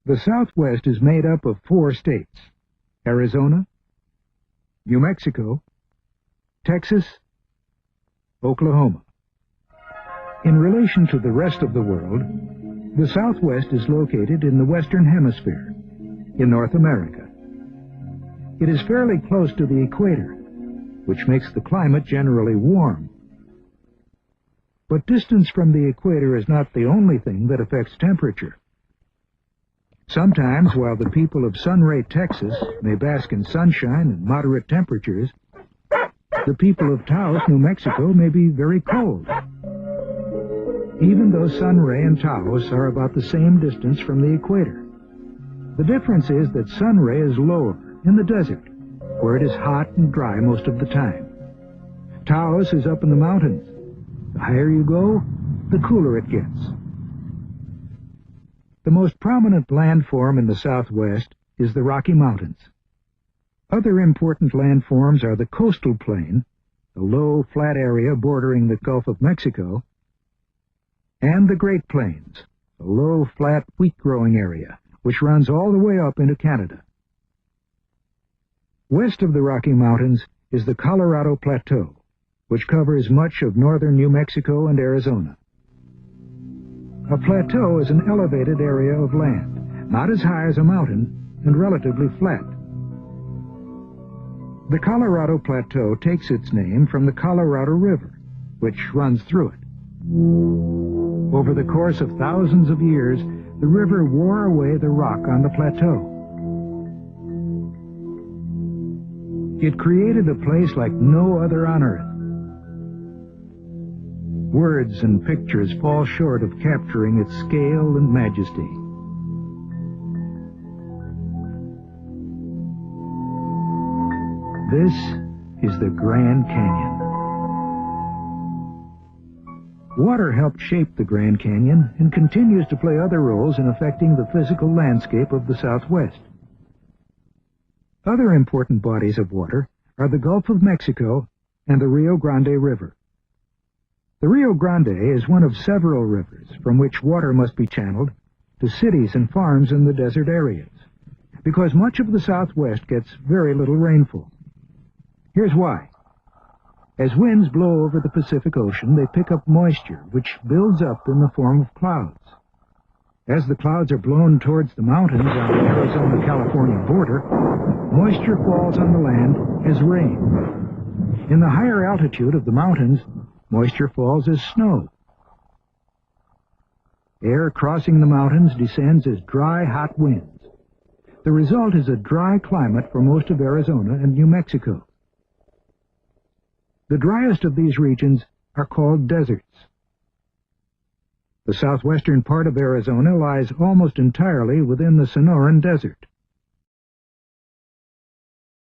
The Southwest is made up of 4 states: Arizona, New Mexico, Texas, Oklahoma. In relation to the rest of the world, the Southwest is located in the Western Hemisphere, in North America. It is fairly close to the equator, which makes the climate generally warm. But distance from the equator is not the only thing that affects temperature. Sometimes, while the people of Sunray, Texas, may bask in sunshine and moderate temperatures, the people of Taos, New Mexico, may be very cold. Even though Sunray and Taos are about the same distance from the equator. The difference is that Sunray is lower, in the desert, where it is hot and dry most of the time. Taos is up in the mountains. The higher you go, the cooler it gets. The most prominent landform in the Southwest is the Rocky Mountains. Other important landforms are the coastal plain, the low, flat area bordering the Gulf of Mexico, and the Great Plains, a low, flat, wheat-growing area, which runs all the way up into Canada. West of the Rocky Mountains is the Colorado Plateau, which covers much of northern New Mexico and Arizona. A plateau is an elevated area of land, not as high as a mountain, and relatively flat. The Colorado Plateau takes its name from the Colorado River, which runs through it. Over the course of thousands of years, the river wore away the rock on the plateau. It created a place like no other on Earth. Words and pictures fall short of capturing its scale and majesty. This is the Grand Canyon. Water helped shape the Grand Canyon and continues to play other roles in affecting the physical landscape of the Southwest. Other important bodies of water are the Gulf of Mexico and the Rio Grande River. The Rio Grande is one of several rivers from which water must be channeled to cities and farms in the desert areas, because much of the Southwest gets very little rainfall. Here's why. As winds blow over the Pacific Ocean, they pick up moisture, which builds up in the form of clouds. As the clouds are blown towards the mountains on the Arizona-California border, moisture falls on the land as rain. In the higher altitude of the mountains, moisture falls as snow. Air crossing the mountains descends as dry, hot winds. The result is a dry climate for most of Arizona and New Mexico. The driest of these regions are called deserts. The southwestern part of Arizona lies almost entirely within the Sonoran Desert.